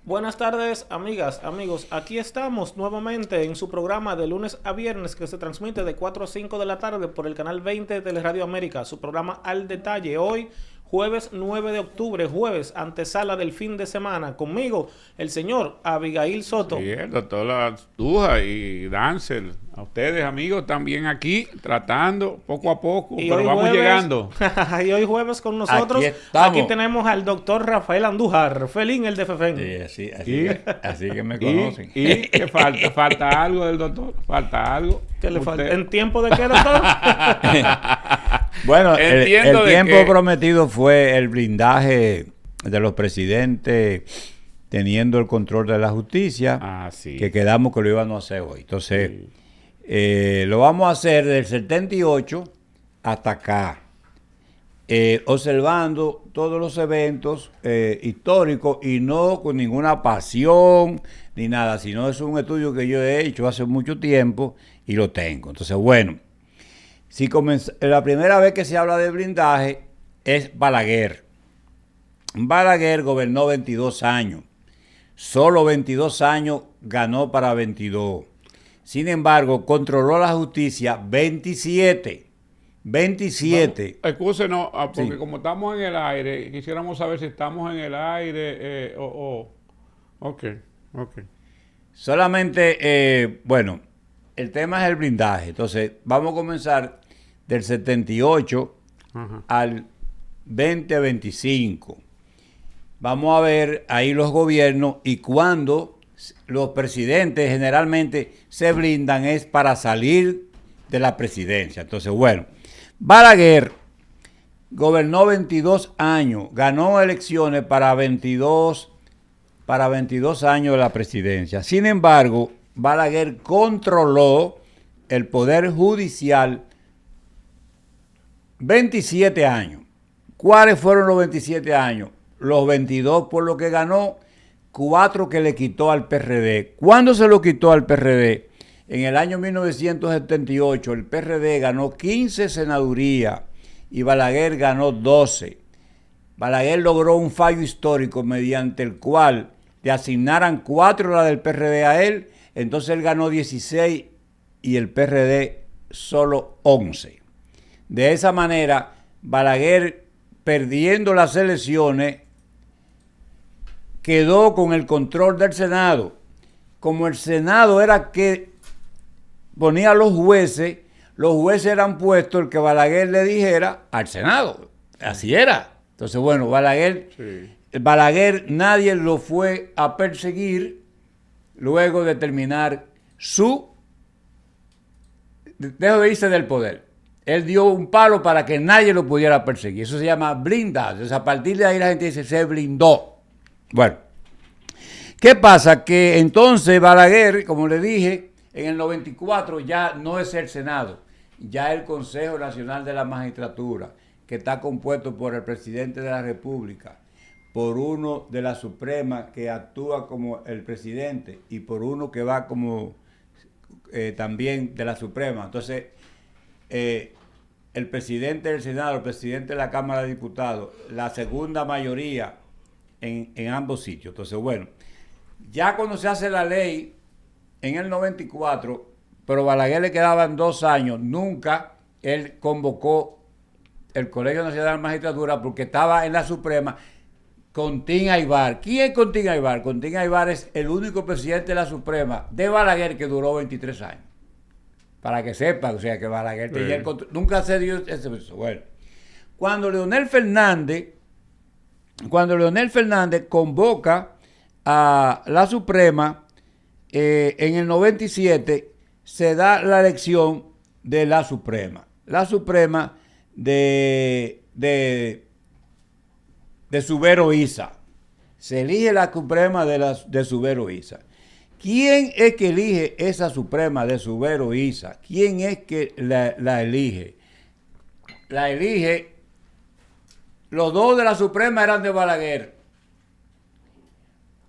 Buenas tardes, amigas, amigos. Aquí estamos nuevamente en su programa de lunes a viernes que se transmite de 4 a 5 de la tarde por el canal 20 de Teleradio América. Su programa Al Detalle. Hoy, jueves 9 de octubre, jueves, antesala del fin de semana. Conmigo, el señor Abigail Sí, Soto. el doctor Lastuja y Dancel, a ustedes amigos también aquí, tratando poco a poco, Y pero hoy vamos jueves, llegando. y hoy jueves con Aquí nosotros, aquí estamos. tenemos al doctor Rafael Andújar, Felín el de Fefen. Sí, así, Y, así que me y, conocen. y ¿qué falta? ¿Falta algo del doctor? ¿Falta algo? ¿Qué le falta? Usted. ¿En tiempo de qué, doctor? Bueno, Entiendo el de tiempo que prometido fue el blindaje de los presidentes teniendo el control de la justicia, sí. que quedamos que lo íbamos a hacer hoy. Entonces, Sí. lo vamos a hacer del 78 hasta acá, observando todos los eventos históricos y no con ninguna pasión ni nada, sino es un estudio que yo he hecho hace mucho tiempo y lo tengo. Entonces, bueno, si la primera vez que se habla de blindaje es Balaguer. Balaguer gobernó 22 años. Solo 22 años ganó para 22. Sin embargo, controló la justicia 27. 27. Excúsenos, porque Sí. como estamos en el aire, quisiéramos saber si estamos en el aire Ok, ok. Solamente, bueno, el tema es el blindaje. Entonces, vamos a comenzar del 78 Ajá. al 2025. Vamos a ver ahí los gobiernos y cuando los presidentes generalmente se blindan es para salir de la presidencia. Entonces, bueno, Balaguer gobernó 22 años, ganó elecciones para 22 años de la presidencia. Sin embargo, Balaguer controló el poder judicial 27 años. ¿Cuáles fueron los 27 años? Los 22 por lo que ganó, 4 que le quitó al PRD. ¿Cuándo se lo quitó al PRD? En el año 1978 el PRD ganó 15 senadurías y Balaguer ganó 12. Balaguer logró un fallo histórico mediante el cual le asignaran 4 la del PRD a él, entonces él ganó 16 y el PRD solo 11. De esa manera, Balaguer, perdiendo las elecciones, quedó con el control del Senado. Como el Senado era que ponía a los jueces eran puestos el que Balaguer le dijera al Senado. Así era. Entonces, bueno, Balaguer nadie lo fue a perseguir luego de terminar dejo de irse del poder. Él dio un palo para que nadie lo pudiera perseguir. Eso se llama blindado. Entonces, a partir de ahí la gente dice, se blindó. Bueno, ¿qué pasa? Que entonces Balaguer, como le dije, en el 94 ya no es el Senado, ya el Consejo Nacional de la Magistratura, que está compuesto por el presidente de la República, por uno de la Suprema que actúa como el presidente y por uno que va como también de la Suprema. Entonces, el presidente del Senado, el presidente de la Cámara de Diputados, la segunda mayoría en ambos sitios. Entonces, bueno, ya cuando se hace la ley en el 94, pero Balaguer le quedaban 2 años, nunca él convocó el Colegio Nacional de la Magistratura porque estaba en la Suprema Contín Aybar. ¿Quién es Contín Aybar? Contín Aybar es el único presidente de la Suprema de Balaguer que duró 23 años. Para que sepan, o sea, que Balaguer tenía el control. Nunca se dio ese beso. Bueno, cuando Leonel Fernández convoca a la Suprema, en el 97 se da la elección de la Suprema. La Suprema de Subero Isa. Se elige la Suprema de Subero Isa. ¿Quién es que elige esa Suprema de Subero Isa? ¿Quién es que la elige? La elige. Los dos de la Suprema eran de Balaguer.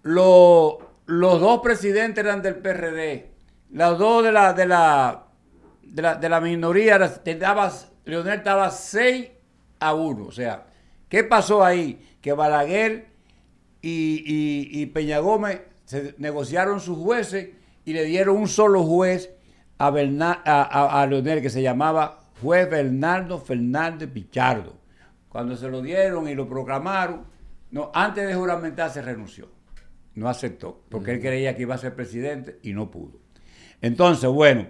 Los dos presidentes eran del PRD. Los dos de la minoría, Leonel estaba 6-1. O sea, ¿qué pasó ahí? Que Balaguer y Peña Gómez se negociaron sus jueces y le dieron un solo juez a Leonel, que se llamaba juez Bernardo Fernández Pichardo. Cuando se lo dieron y lo proclamaron, no, antes de juramentarse renunció. No aceptó, porque él creía que iba a ser presidente y no pudo. Entonces, bueno,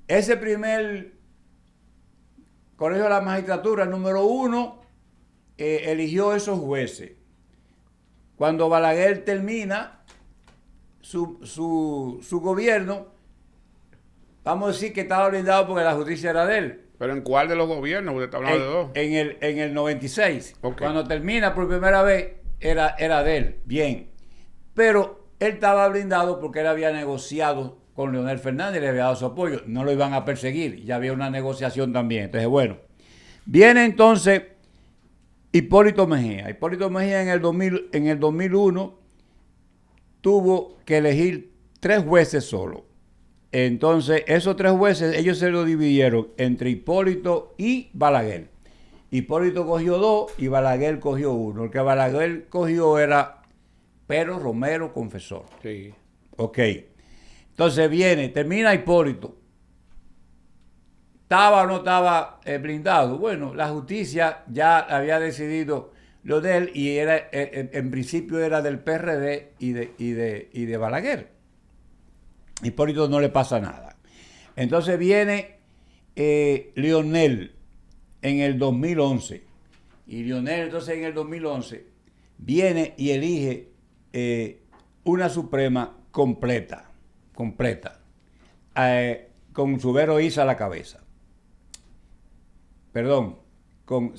ese primer colegio de la magistratura, número 1, eligió esos jueces. Cuando Balaguer termina su gobierno, vamos a decir que estaba blindado porque la justicia era de él. ¿Pero en cuál de los gobiernos? Usted está hablando de dos. En el 96. Okay. Cuando termina por primera vez, era de él. Bien. Pero él estaba blindado porque él había negociado con Leonel Fernández, le había dado su apoyo. No lo iban a perseguir. Ya había una negociación también. Entonces, bueno. Viene entonces Hipólito Mejía. Hipólito Mejía en el 2001 tuvo que elegir 3 jueces solo. Entonces, esos 3 jueces, ellos se lo dividieron entre Hipólito y Balaguer. Hipólito cogió 2 y Balaguer cogió 1. El que Balaguer cogió era Pedro Romero Confesor. Sí. Ok. Entonces termina Hipólito. ¿Estaba o no estaba blindado? Bueno, la justicia ya había decidido lo de él y en principio era del PRD y de Balaguer. Hipólito no le pasa nada. Entonces viene Leonel en el 2011. Y Leonel entonces en el 2011 viene y elige una Suprema completa. Con Subero Isa a la cabeza. Perdón. Con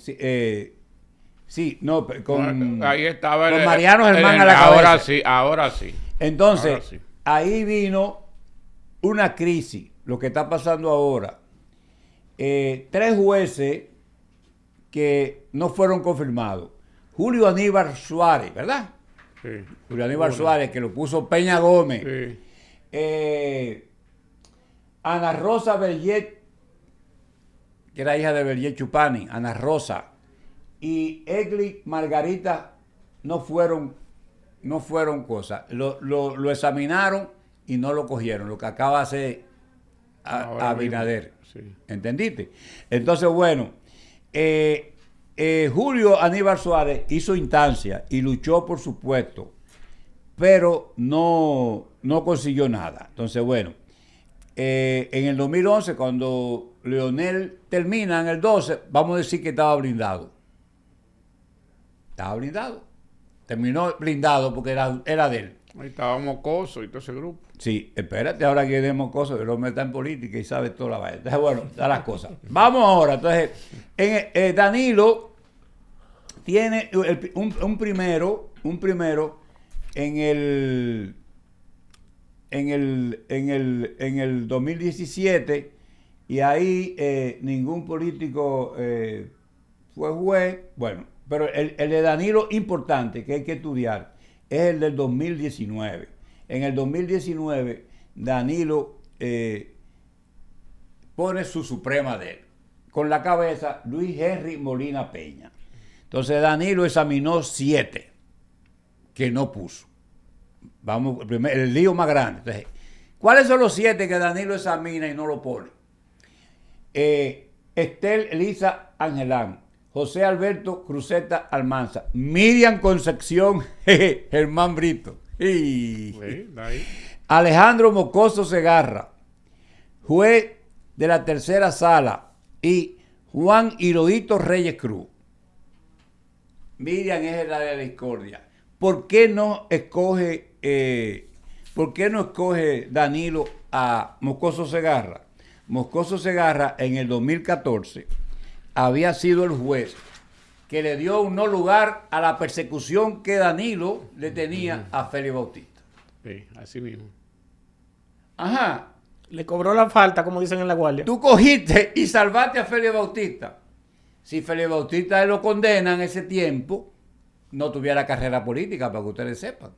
ahí estaba con Mariano Germán a la cabeza. Ahora sí. Entonces, Ahora sí. Ahí vino una crisis, lo que está pasando ahora. 3 jueces que no fueron confirmados. Julio Aníbal Suárez, ¿verdad? Sí. Julio Aníbal Suárez, que lo puso Peña Gómez. Sí. Ana Rosa Berget, que era hija de Berget Chupani, Ana Rosa. Y Egli Margarita no fueron cosas. Lo examinaron y no lo cogieron, lo que acaba de hacer Abinader. Sí. ¿Entendiste? Entonces, bueno, Julio Aníbal Suárez hizo instancia y luchó por su puesto, pero no consiguió nada. Entonces, bueno, en el 2011, cuando Leonel termina en el 12, vamos a decir que estaba blindado. Estaba blindado. Terminó blindado porque era de él. Ahí estaba Mocoso y todo ese grupo. Sí, espérate ahora que viene Mocoso, el hombre está en política y sabe toda la vaina. Entonces, bueno, todas las cosas. Vamos ahora. Entonces, Danilo tiene un primero en el 2017 y ahí ningún político fue juez. Bueno, pero el de Danilo importante que hay que estudiar es el del 2019. En el 2019 Danilo pone su Suprema de él, con la cabeza Luis Henry Molina Peña. Entonces Danilo examinó 7 que no puso. Vamos, el lío más grande. Entonces, ¿cuáles son los 7 que Danilo examina y no lo pone? Estel Elisa Angelán, José Alberto Cruzeta Almanza, Miriam Concepción Germán Brito, Sí, Alejandro Mocoso Segarra, juez de la tercera sala, y Juan Hirohito Reyes Cruz. Miriam es la de la discordia. ¿Por qué no escoge Danilo a Moscoso Segarra? Moscoso Segarra en el 2014 había sido el juez que le dio un no lugar a la persecución que Danilo le tenía a Félix Bautista. Sí, así mismo. Ajá. Le cobró la falta, como dicen en la guardia. Tú cogiste y salvaste a Félix Bautista. Si Félix Bautista lo condena en ese tiempo, no tuviera carrera política, para que ustedes sepan.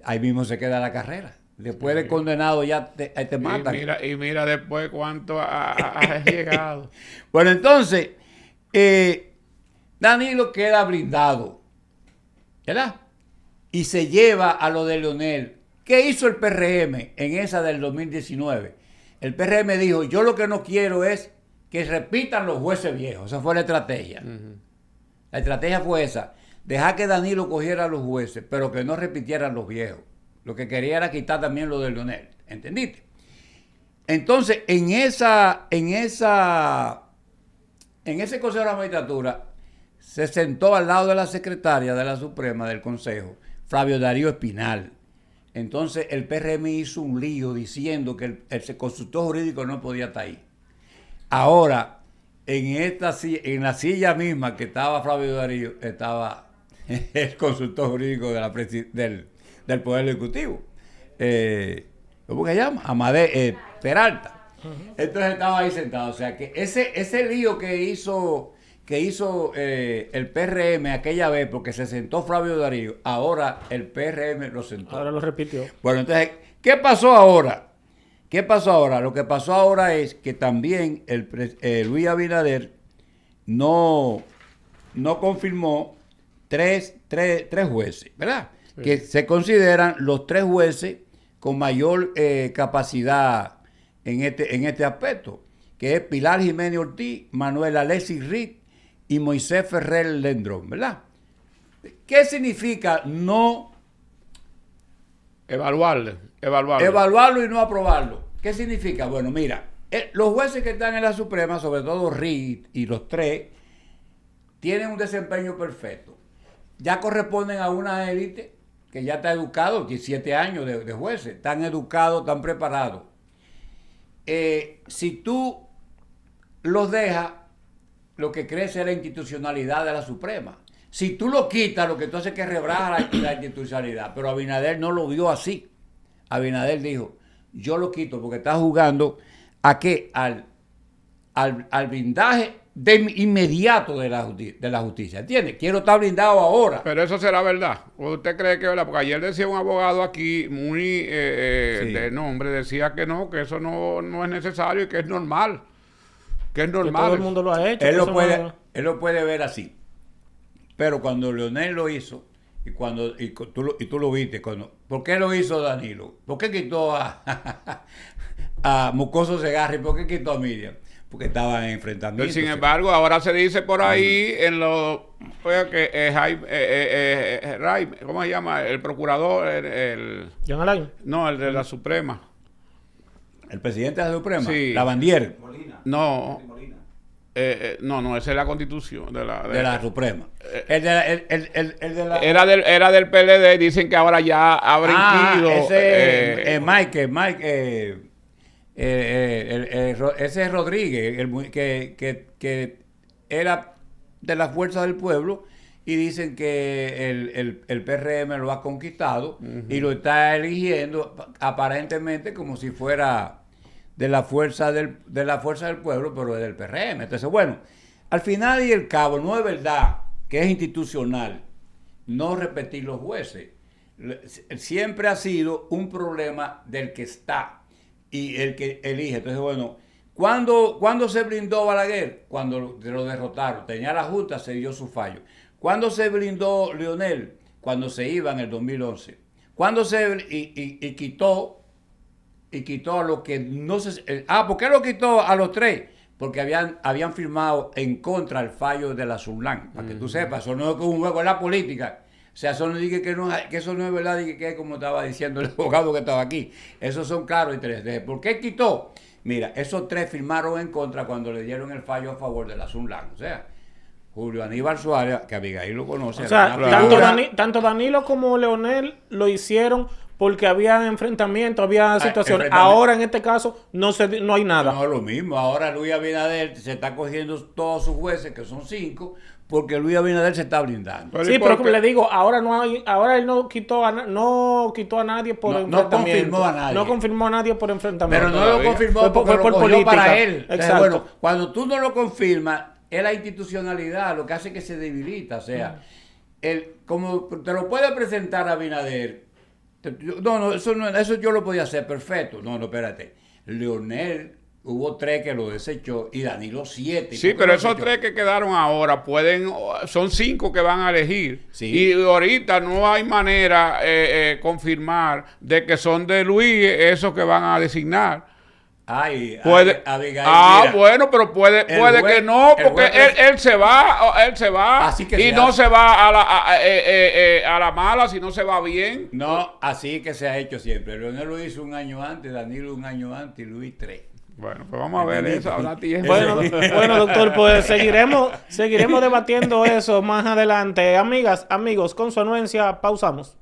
Ahí mismo se queda la carrera. Después de condenado ya te matan. Y mira después cuánto ha llegado. Bueno, entonces, Danilo queda blindado. ¿Verdad? y se lleva a lo de Leonel. ¿Qué hizo el PRM en esa del 2019? El PRM dijo, yo lo que no quiero es que repitan los jueces viejos. Esa fue la estrategia. La estrategia fue esa. Dejar que Danilo cogiera a los jueces, pero que no repitieran los viejos. Lo que quería era quitar también lo de Leonel. ¿Entendiste? Entonces, en ese Consejo de la Magistratura se sentó al lado de la secretaria de la Suprema del Consejo, Flavio Darío Espinal. Entonces el PRM hizo un lío diciendo que el consultor jurídico no podía estar ahí. Ahora, en la silla misma que estaba Flavio Darío, estaba el consultor jurídico del Poder Ejecutivo. ¿Cómo que se llama? Peralta. Entonces estaba ahí sentado. O sea que ese lío que hizo el PRM aquella vez, porque se sentó Flavio Darío, ahora el PRM lo sentó. Ahora lo repitió. Bueno, entonces, ¿qué pasó ahora? Lo que pasó ahora es que también Luis Abinader no confirmó tres jueces, ¿verdad? Sí. Que se consideran los 3 jueces con mayor capacidad en este aspecto, que es Pilar Jiménez Ortiz, Manuel Alexis Rick y Moisés Ferrer Lendrón, ¿verdad? ¿Qué significa no evaluarlo y no aprobarlo? ¿Qué significa? Bueno, mira, los jueces que están en la Suprema, sobre todo Rick y los 3, tienen un desempeño perfecto. Ya corresponden a una élite que ya está educado, 17 años de jueces, están educados, están preparados. Si tú los dejas, lo que crece es la institucionalidad de la Suprema. Si tú lo quitas, lo que tú haces es que rebraja la institucionalidad. Pero Abinader no lo vio así. Abinader dijo, yo lo quito porque está jugando ¿a qué? Al blindaje inmediato de la justicia. ¿Entiendes? Quiero estar blindado ahora. Pero eso será verdad. ¿Usted cree que es verdad? Porque ayer decía un abogado aquí muy sí, de nombre, decía que no, que eso no es necesario y que es normal. Que es normal. Que todo el mundo lo ha hecho. Él lo puede ver así. Pero cuando Leonel lo hizo, y tú lo viste, ¿por qué lo hizo Danilo? ¿Por qué quitó a Mocoso Segarra y por qué quitó a Miriam? Porque estaban en enfrentamiento. Sin embargo, ahora se dice por ahí en lo que ¿cómo se llama? El procurador, ¿John Alain? No, el de la Suprema. ¿El presidente de la Suprema? Sí. Lavandier. No. No, esa es la Constitución de la Suprema. Era del PLD, dicen que ahora ya ha brinquido. Ese es Rodríguez, que era de la Fuerza del Pueblo, y dicen que el PRM lo ha conquistado y lo está eligiendo aparentemente como si fuera de la fuerza del pueblo, pero es del PRM. Entonces, bueno, al final y al cabo, no es verdad que es institucional no repetir los jueces. Siempre ha sido un problema del que está y el que elige. Entonces, bueno, ¿cuándo se blindó Balaguer? Cuando lo derrotaron. Tenía la Junta, se dio su fallo. ¿Cuándo se blindó Leonel? Cuando se iba en el 2011. ¿Cuándo quitó a los que no se... ¿por qué lo quitó a los 3? Porque habían firmado en contra del fallo de la Sunlan. Para que tú sepas, eso no es un juego en la política. O sea, eso no dice que eso no es verdad, y que es como estaba diciendo el abogado que estaba aquí. Esos son claros intereses. ¿Por qué quitó? Mira, esos 3 firmaron en contra cuando le dieron el fallo a favor de la Sunlan. O sea, Julio Aníbal Suárez, que Abigail lo conoce. O sea, tanto Danilo como Leonel lo hicieron porque había enfrentamientos, había situaciones. Ahora, en este caso, no hay nada. No, lo mismo. Ahora Luis Abinader se está cogiendo todos sus jueces, que son 5, porque Luis Abinader se está blindando. Sí, pero como le digo, ahora él no quitó a nadie por enfrentamiento. No confirmó a nadie. No confirmó a nadie por enfrentamiento. Pero no lo confirmó porque lo cogió para él. Exacto. Bueno, cuando tú no lo confirmas, es la institucionalidad lo que hace que se debilita. O sea, como te lo puede presentar Abinader. Eso yo lo podía hacer perfecto. No, espérate. Leonel Hubo 3 que lo desechó y Danilo 7. Sí, pero esos 3 que quedaron ahora son 5 que van a elegir. Sí. Y ahorita no hay manera confirmar de que son de Luis esos que van a designar. Bueno, pero puede que no, porque él se va y no se va a la mala, si no se va bien. No, así que se ha hecho siempre. Leonel lo hizo un año antes, Danilo un año antes y Luis 3. Bueno, pues vamos a ver eso. Bueno, doctor, pues seguiremos debatiendo eso más adelante. Amigas, amigos, con su anuencia, pausamos.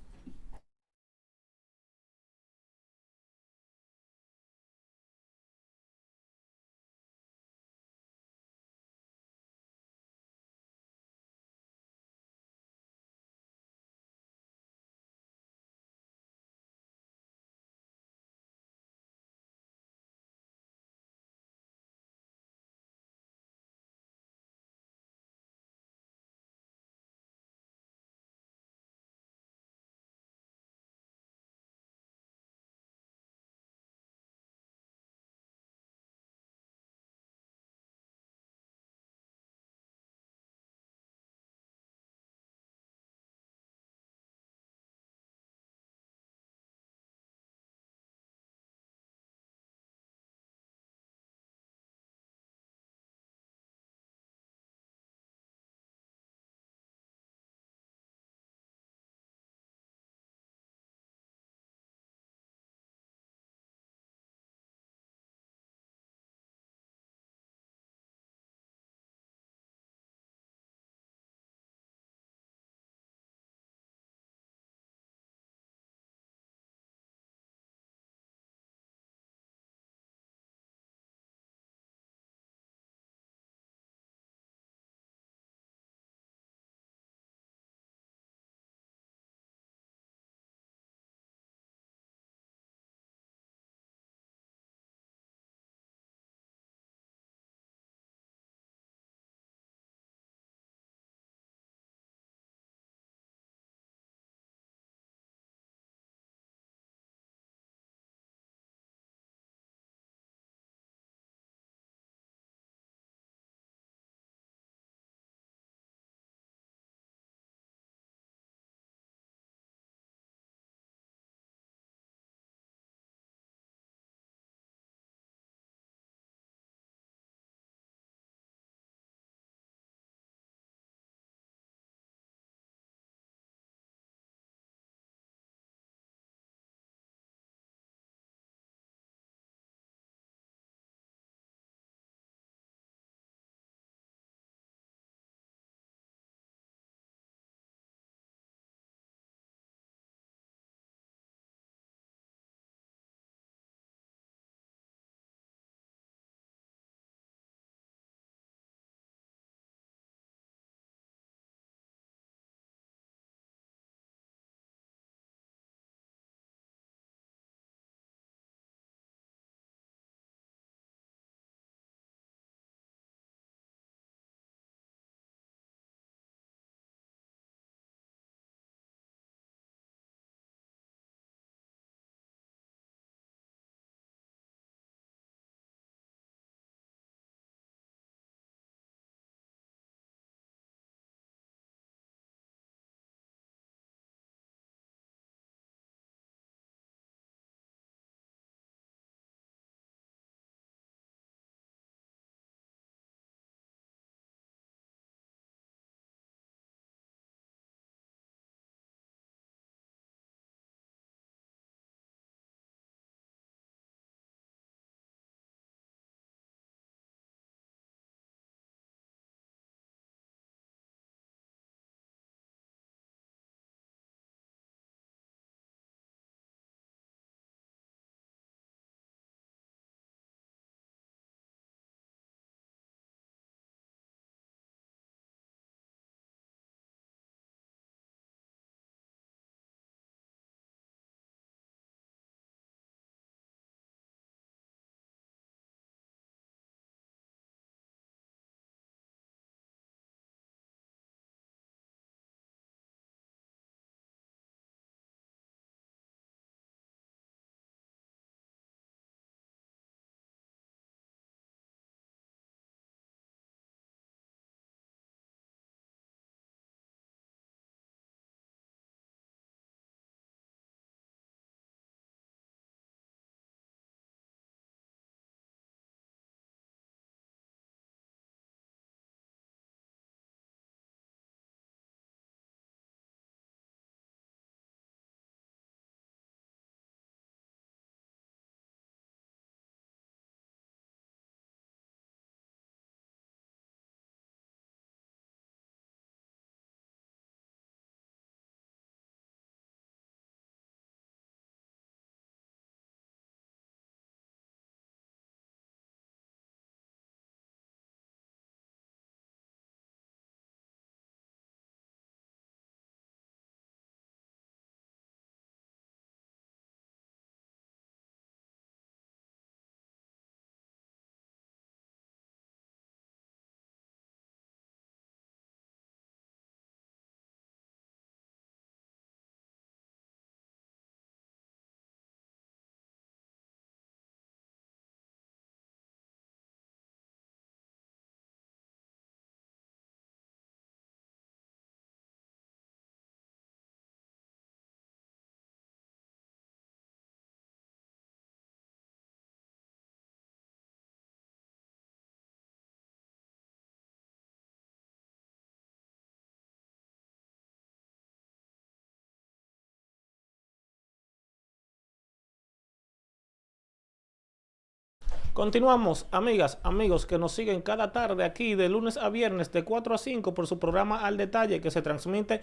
Continuamos, amigas, amigos que nos siguen cada tarde aquí de lunes a viernes de 4 a 5 por su programa Al Detalle que se transmite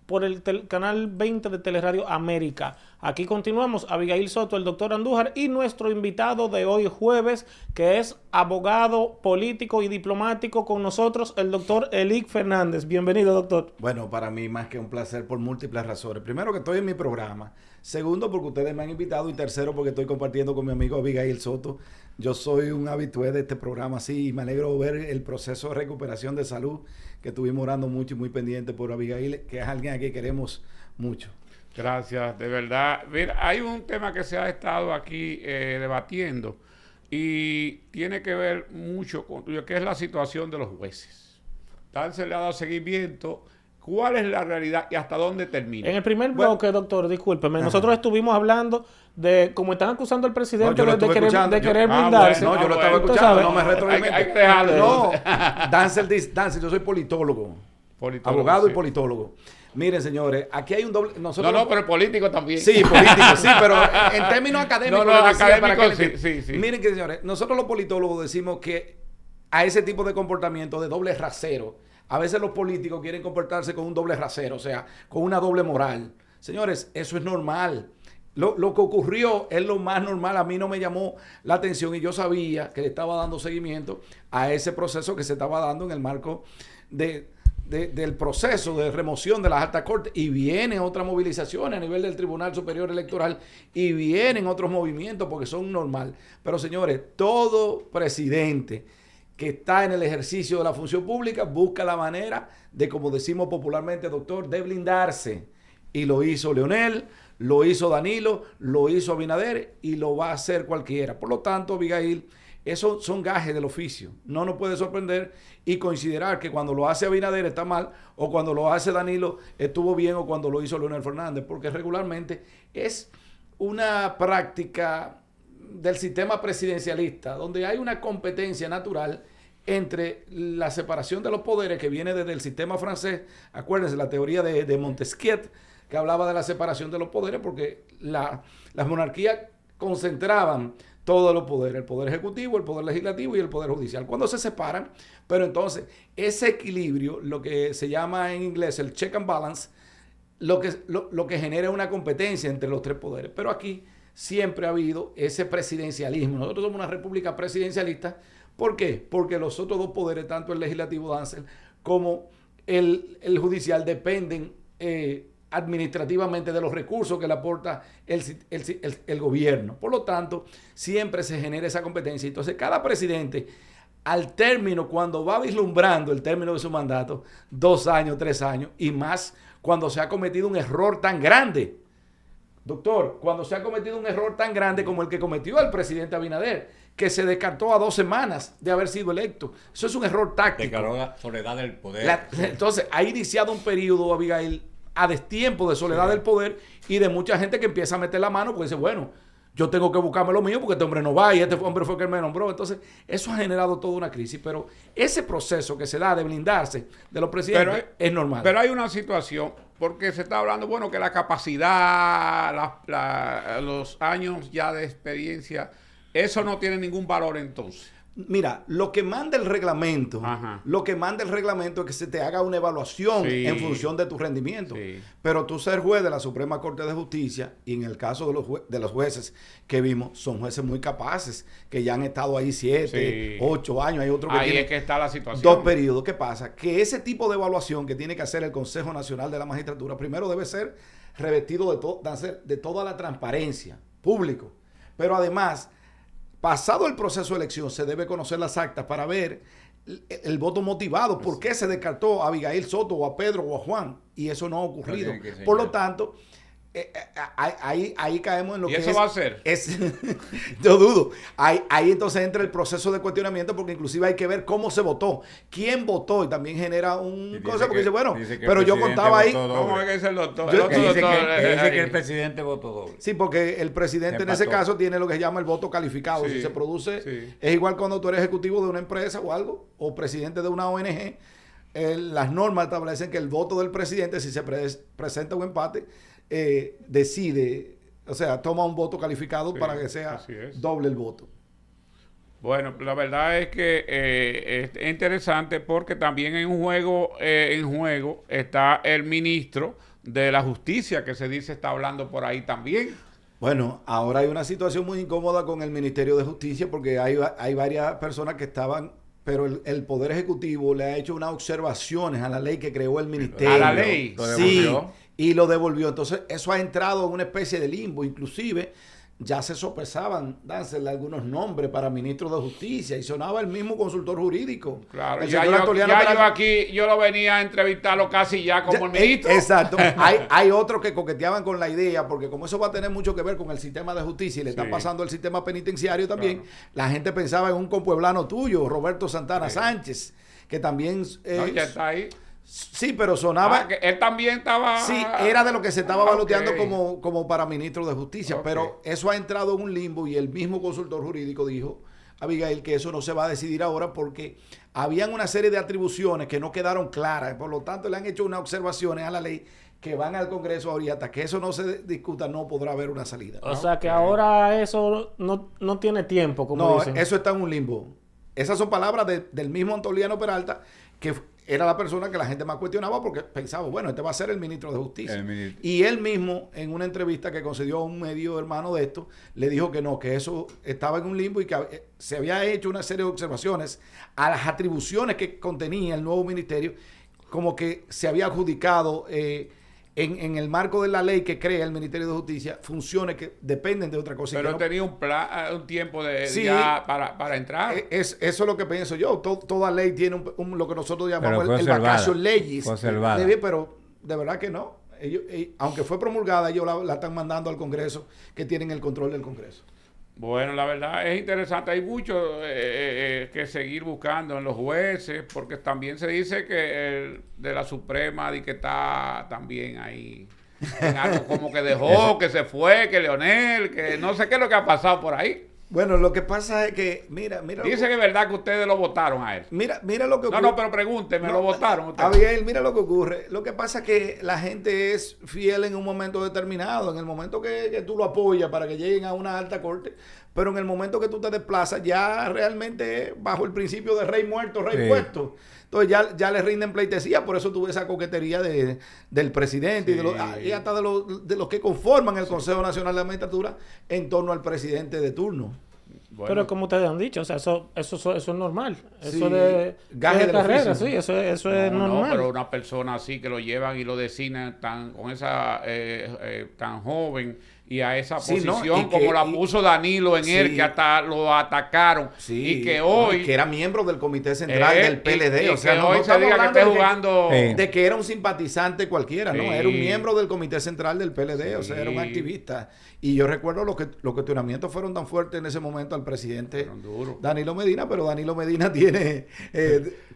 por el canal 20 de Teleradio América. Aquí continuamos, Abigail Soto, el doctor Andújar y nuestro invitado de hoy jueves, que es abogado, político y diplomático con nosotros, el doctor Elic Fernández. Bienvenido, doctor. Bueno, para mí más que un placer por múltiples razones. Primero, que estoy en mi programa. Segundo, porque ustedes me han invitado. Y tercero, porque estoy compartiendo con mi amigo Abigail Soto. Yo soy un habitué de este programa, sí, y me alegro ver el proceso de recuperación de salud que estuvimos orando mucho y muy pendiente por Abigail, que es alguien a quien queremos mucho. Gracias, de verdad. Mira, hay un tema que se ha estado aquí debatiendo y tiene que ver mucho con lo que es la situación de los jueces. Se le ha dado seguimiento. ¿Cuál es la realidad y hasta dónde termina? En el primer bloque, doctor, discúlpeme, nosotros estuvimos hablando de cómo están acusando al presidente de querer blindarse. No, yo lo estaba escuchando, no me retroalimente. Hay que dejarlo. No, Dancel, yo soy politólogo, abogado y politólogo. Miren, señores, aquí hay un doble... pero político también. Sí, político, sí, pero en términos académicos... Sí. Miren que, señores, nosotros los politólogos decimos que a ese tipo de comportamiento de doble rasero, a veces los políticos quieren comportarse con un doble rasero, o sea, con una doble moral. Señores, eso es normal. Lo que ocurrió es lo más normal. A mí no me llamó la atención y yo sabía que le estaba dando seguimiento a ese proceso que se estaba dando en el marco del proceso de remoción de las altas cortes, y vienen otras movilizaciones a nivel del Tribunal Superior Electoral y vienen otros movimientos porque son normal. Pero señores, todo presidente que está en el ejercicio de la función pública busca la manera de, como decimos popularmente, doctor, de blindarse. Y lo hizo Leonel, lo hizo Danilo, lo hizo Abinader y lo va a hacer cualquiera. Por lo tanto, Abigail, esos son gajes del oficio. No nos puede sorprender y considerar que cuando lo hace Abinader está mal, o cuando lo hace Danilo estuvo bien, o cuando lo hizo Leonel Fernández, porque regularmente es una práctica del sistema presidencialista, donde hay una competencia natural entre la separación de los poderes que viene desde el sistema francés. Acuérdense la teoría de Montesquieu, que hablaba de la separación de los poderes, porque las monarquías concentraban todos los poderes, el poder ejecutivo, el poder legislativo y el poder judicial. Cuando se separan, pero entonces ese equilibrio, lo que se llama en inglés el check and balance, lo que genera una competencia entre los tres poderes. Pero aquí siempre ha habido ese presidencialismo. Nosotros somos una república presidencialista. ¿Por qué? Porque los otros dos poderes, tanto el legislativo, Dancel, como el judicial, dependen administrativamente de los recursos que le aporta el gobierno. Por lo tanto, siempre se genera esa competencia. Entonces, cada presidente, al término, cuando va vislumbrando el término de su mandato, 2 años, 3 años, y más cuando se ha cometido un error tan grande. Doctor, cuando se ha cometido un error tan grande como el que cometió el presidente Abinader, que se descartó a 2 semanas de haber sido electo. Eso es un error táctico. Declaró la soledad del poder. Entonces, ha iniciado un periodo, Abigail, a destiempo de soledad del poder, y de mucha gente que empieza a meter la mano porque dice, bueno, yo tengo que buscarme lo mío porque este hombre no va y este hombre fue el que me nombró. Entonces, eso ha generado toda una crisis. Pero ese proceso que se da de blindarse de los presidentes es normal. Pero hay una situación, porque se está hablando, bueno, que la capacidad, los años ya de experiencia, eso no tiene ningún valor entonces. Mira, lo que manda el reglamento, es que se te haga una evaluación en función de tu rendimiento. Sí. Pero tú ser juez de la Suprema Corte de Justicia, y en el caso de los jueces que vimos, son jueces muy capaces, que ya han estado ahí 7, 8 años. Hay otros que ahí es que está la situación. 2 periodos. ¿Qué pasa? Que ese tipo de evaluación que tiene que hacer el Consejo Nacional de la Magistratura, primero debe ser revestido de toda la transparencia, público. Pero además, pasado el proceso de elección, se debe conocer las actas para ver el voto motivado. ¿Por qué se descartó a Abigail Soto o a Pedro o a Juan? Y eso no ha ocurrido. Por lo tanto, ahí caemos en lo que es... ¿Y eso va a ser? Yo dudo. Ahí entonces entra el proceso de cuestionamiento, porque inclusive hay que ver cómo se votó, quién votó, y también genera un cosa, porque dice, bueno, pero yo contaba ahí... ¿Cómo es que dice el doctor? Dice que el presidente votó doble. Sí, porque el presidente en ese caso tiene lo que se llama el voto calificado. Si se produce, es igual cuando tú eres ejecutivo de una empresa o algo, o presidente de una ONG. Las normas establecen que el voto del presidente, si se presenta un empate, decide, o sea, toma un voto calificado para que sea doble el voto. Bueno, la verdad es que es interesante porque también en juego está el ministro de la Justicia, que se dice está hablando por ahí también. Bueno, ahora hay una situación muy incómoda con el Ministerio de Justicia porque hay varias personas que estaban, pero el Poder Ejecutivo le ha hecho unas observaciones a la ley que creó el ministerio. ¿A la ley? Sí, y lo devolvió. Entonces, eso ha entrado en una especie de limbo. Inclusive, ya se sopesaban, dársele algunos nombres para ministro de Justicia y sonaba el mismo consultor jurídico. Claro, el ya señor yo Antoliano aquí, yo lo venía a entrevistarlo casi ya como el ministro. Exacto. Hay otros que coqueteaban con la idea, porque como eso va a tener mucho que ver con el sistema de justicia y le están pasando el sistema penitenciario también, claro. La gente pensaba en un compueblano tuyo, Roberto Santana Sánchez, que también... no, ya está ahí. Sí, pero sonaba... que él también estaba... Sí, era de lo que se estaba baloteando como para ministro de Justicia, pero eso ha entrado en un limbo y el mismo consultor jurídico dijo, Abigail, que eso no se va a decidir ahora porque habían una serie de atribuciones que no quedaron claras, por lo tanto le han hecho unas observaciones a la ley que van al Congreso ahora y hasta que eso no se discuta no podrá haber una salida. O sea que ahora eso no tiene tiempo, como dicen. No, eso está en un limbo. Esas son palabras del mismo Antoliano Peralta, que era la persona que la gente más cuestionaba porque pensaba, bueno, este va a ser el ministro de Justicia. Y él mismo, en una entrevista que concedió a un medio hermano de esto, le dijo que no, que eso estaba en un limbo y que se había hecho una serie de observaciones a las atribuciones que contenía el nuevo ministerio, como que se había adjudicado en el marco de la ley que crea el Ministerio de Justicia, funciones que dependen de otra cosa. Pero tenía un tiempo ya para entrar. Eso es lo que pienso yo. Toda ley tiene lo que nosotros llamamos el vacatio legis. Pero de verdad que no. Ellos, aunque fue promulgada, ellos la están mandando al Congreso, que tienen el control del Congreso. Bueno, la verdad es interesante. Hay mucho que seguir buscando en los jueces, porque también se dice que el de la Suprema que está también ahí en algo como que dejó, que se fue, que Leonel, que no sé qué es lo que ha pasado por ahí. Bueno, lo que pasa es que, mira. Dice que es verdad que ustedes lo votaron a él. Mira lo que ocurre. No, pero pregúnteme, lo votaron ustedes. Abigail, mira lo que ocurre. Lo que pasa es que la gente es fiel en un momento determinado, en el momento que tú lo apoyas para que lleguen a una alta corte, pero en el momento que tú te desplazas, ya realmente bajo el principio de rey muerto, rey puesto. Entonces ya le rinden pleitesía, por eso tuve esa coquetería del presidente y hasta de los que conforman el Consejo Nacional de la Magistratura en torno al presidente de turno. Bueno. Pero como ustedes han dicho, o sea, eso es normal. Eso de carrera, sí, eso es normal. No, pero una persona así que lo llevan y lo designan con esa tan joven y a esa posición como la puso Danilo en él, que hasta lo atacaron y que hoy... que era miembro del Comité Central del PLD, o sea, no hoy se diga que esté jugando... De que era un simpatizante cualquiera, ¿no? Era un miembro del Comité Central del PLD, o sea, era un activista. Y yo recuerdo los cuestionamientos fueron tan fuertes en ese momento al presidente Danilo Medina, pero Danilo Medina tiene,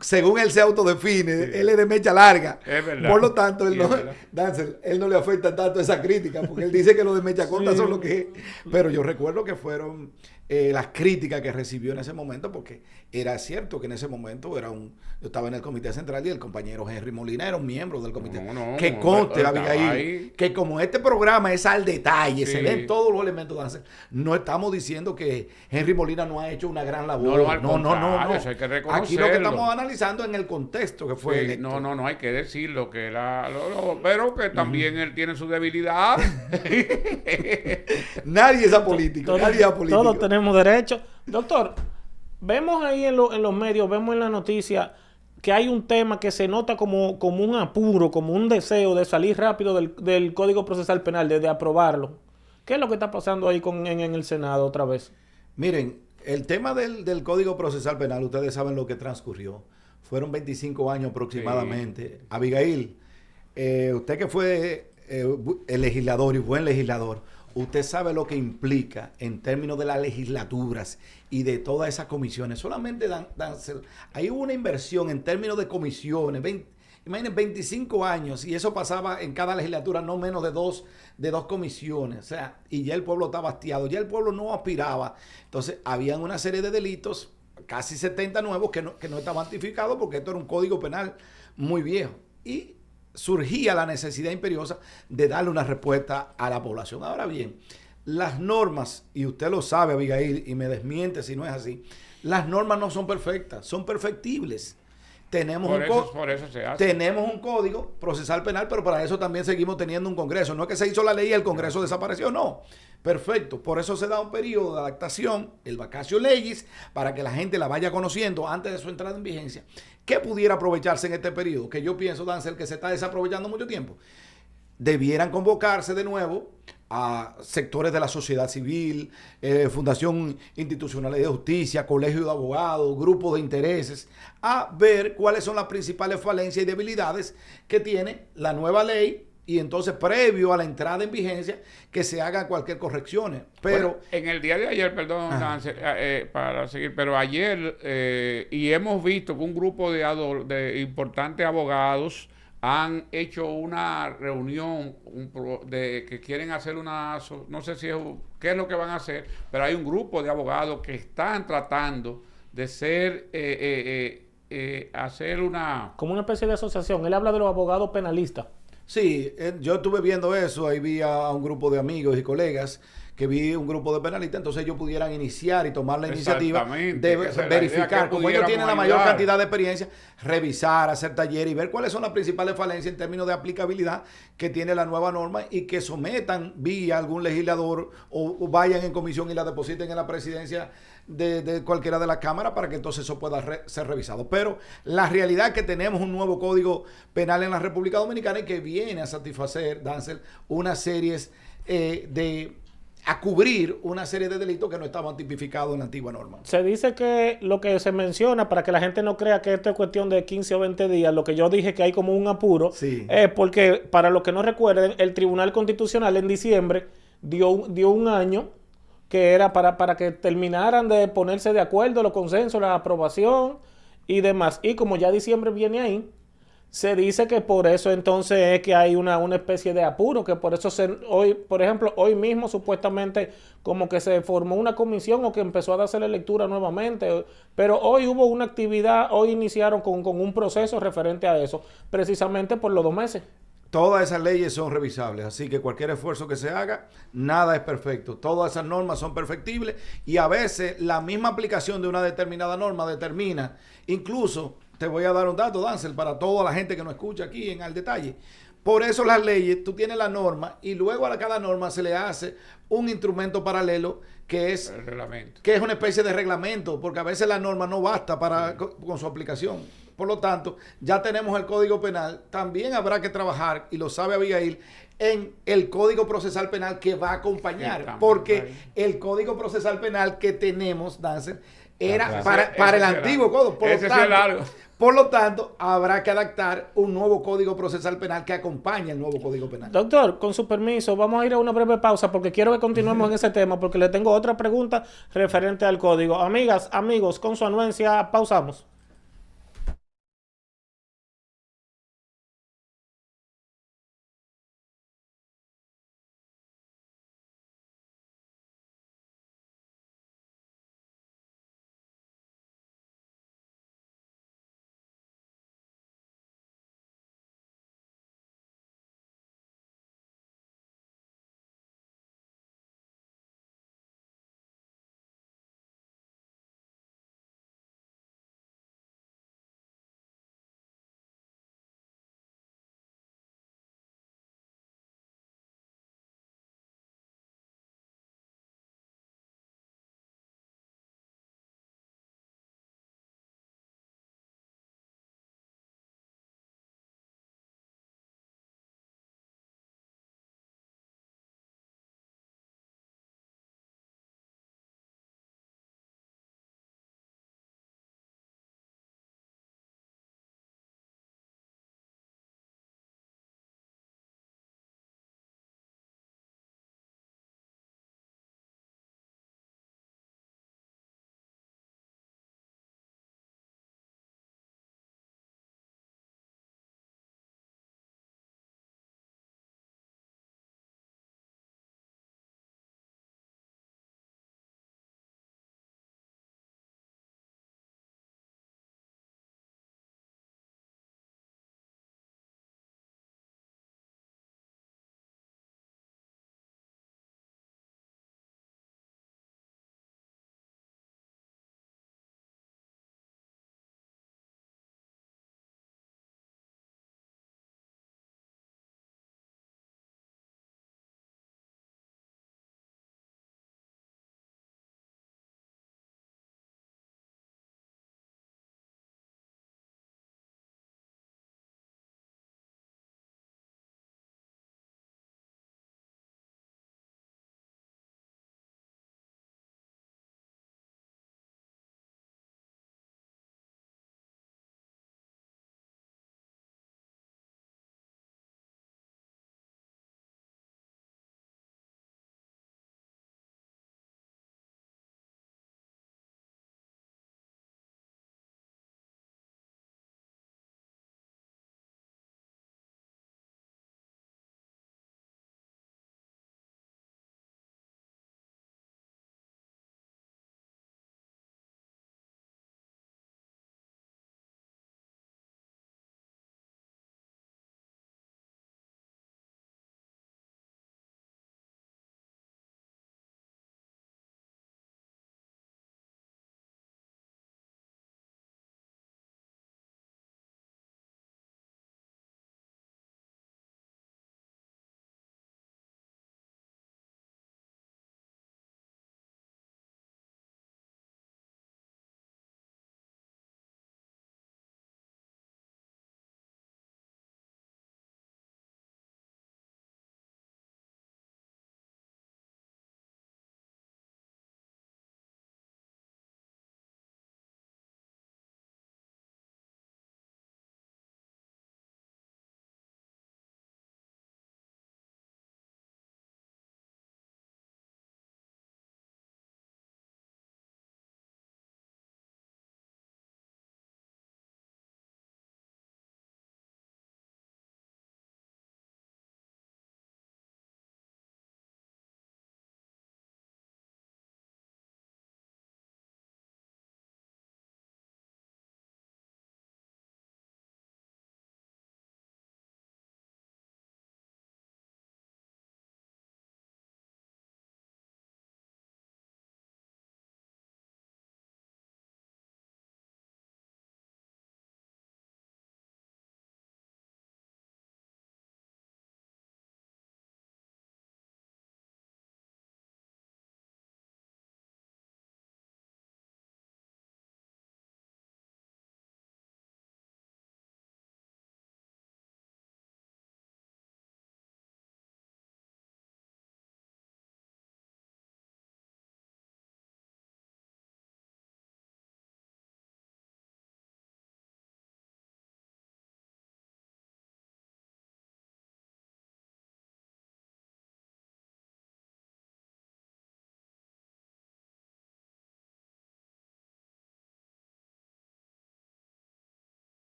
según él se autodefine, él es de mecha larga. Es verdad. Por lo tanto, él no le afecta tanto esa crítica, porque él dice que los de mecha corta son lo que... Pero yo recuerdo que fueron las críticas que recibió en ese momento, porque era cierto que en ese momento yo estaba en el Comité Central y el compañero Henry Molina era un miembro del comité. Que conste, Abigail, que como este programa es al detalle, se ven todos los elementos de Ansel, no estamos diciendo que Henry Molina no ha hecho una gran labor. No. Eso hay que reconocerlo. Aquí lo que estamos analizando en el contexto que fue electo. No, hay que decirlo, pero que también él tiene su debilidad. Nadie es apolítico, Todos tenemos derecho. Doctor, vemos ahí en los medios, vemos en la noticia que hay un tema que se nota como un apuro, como un deseo de salir rápido del Código Procesal Penal, de aprobarlo. ¿Qué es lo que está pasando ahí en el Senado otra vez? Miren, el tema del Código Procesal Penal, ustedes saben lo que transcurrió. Fueron 25 años aproximadamente. Sí. Abigail, usted que fue el legislador y buen legislador, usted sabe lo que implica en términos de las legislaturas y de todas esas comisiones. Solamente ahí hubo una inversión en términos de comisiones. Imaginen 25 años y eso pasaba en cada legislatura no menos de dos comisiones. O sea, y ya el pueblo estaba hastiado, ya el pueblo no aspiraba. Entonces, habían una serie de delitos, casi 70 nuevos, que no estaban tipificados porque esto era un código penal muy viejo. Y surgía la necesidad imperiosa de darle una respuesta a la población. Ahora bien, las normas, y usted lo sabe, Abigail, y me desmiente si no es así, las normas no son perfectas, son perfectibles. Por eso se hace. Tenemos un código procesal penal, pero para eso también seguimos teniendo un Congreso. No es que se hizo la ley y el Congreso desapareció, no. Perfecto. Por eso se da un periodo de adaptación, el vacatio legis, para que la gente la vaya conociendo antes de su entrada en vigencia. ¿Qué pudiera aprovecharse en este periodo? Que yo pienso, Dancel, que se está desaprovechando mucho tiempo. Debieran convocarse de nuevo a sectores de la sociedad civil, Fundación Institucional de Justicia, Colegio de Abogados, grupos de intereses, a ver cuáles son las principales falencias y debilidades que tiene la nueva ley y entonces previo a la entrada en vigencia que se haga cualquier corrección. Pero bueno, en el día de ayer, perdón, Nancy, para seguir, pero ayer y hemos visto que un grupo de importantes abogados han hecho una reunión de que quieren hacer no sé si qué es lo que van a hacer, pero hay un grupo de abogados que están tratando de hacer como una especie de asociación. Él habla de los abogados penalistas. Sí, yo estuve viendo eso, ahí vi a un grupo de amigos y colegas que vi un grupo de penalistas, entonces ellos pudieran iniciar y tomar la iniciativa de verificar, como ellos tienen la mayor cantidad de experiencia, revisar, hacer talleres y ver cuáles son las principales falencias en términos de aplicabilidad que tiene la nueva norma y que sometan vía algún legislador o vayan en comisión y la depositen en la presidencia de cualquiera de las cámaras para que entonces eso pueda ser revisado. Pero la realidad es que tenemos un nuevo código penal en la República Dominicana y que viene a satisfacer, Dancel, una serie a cubrir una serie de delitos que no estaban tipificados en la antigua norma. Se dice que lo que se menciona, para que la gente no crea que esto es cuestión de 15 o 20 días, lo que yo dije que hay como un apuro, sí, es porque, para los que no recuerden, el Tribunal Constitucional en diciembre dio un año que era para que terminaran de ponerse de acuerdo, los consensos, la aprobación y demás. Y como ya diciembre viene ahí, se dice que por eso entonces es que hay una especie de apuro, que por eso hoy, por ejemplo, hoy mismo supuestamente como que se formó una comisión o que empezó a darse la lectura nuevamente, pero hoy hubo una actividad, hoy iniciaron con un proceso referente a eso, precisamente por los 2 meses. Todas esas leyes son revisables, así que cualquier esfuerzo que se haga, nada es perfecto. Todas esas normas son perfectibles y a veces la misma aplicación de una determinada norma determina, incluso, te voy a dar un dato, Dancel, para toda la gente que nos escucha aquí en Al Detalle. Por eso las leyes, tú tienes la norma y luego a cada norma se le hace un instrumento paralelo que es el reglamento, que es una especie de reglamento, porque a veces la norma no basta con su aplicación. Por lo tanto, ya tenemos el Código Penal. También habrá que trabajar, y lo sabe Abigail, en el Código Procesal Penal que va a acompañar. Porque el Código Procesal Penal que tenemos, Dancer, era para el antiguo Código. Por lo tanto, habrá que adaptar un nuevo Código Procesal Penal que acompañe el nuevo Código Penal. Doctor, con su permiso, vamos a ir a una breve pausa porque quiero que continuemos en ese tema, porque le tengo otra pregunta referente al código. Amigas, amigos, con su anuencia, pausamos.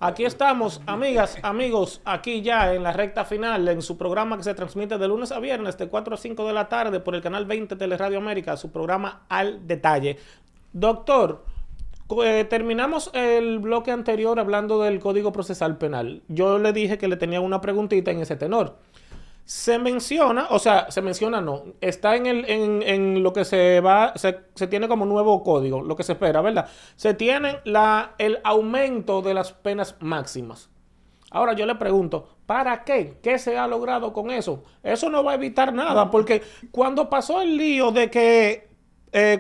Aquí estamos, amigas, amigos, aquí ya en la recta final, en su programa que se transmite de lunes a viernes de 4 a 5 de la tarde por el canal 20 Teleradio América, su programa Al Detalle. Doctor, terminamos el bloque anterior hablando del Código Procesal Penal. Yo le dije que le tenía una preguntita en ese tenor. Se menciona no, está en lo que se tiene como nuevo código, lo que se espera, ¿verdad? Se tiene el aumento de las penas máximas. Ahora yo le pregunto, ¿para qué? ¿Qué se ha logrado con eso? Eso no va a evitar nada, porque cuando pasó el lío de que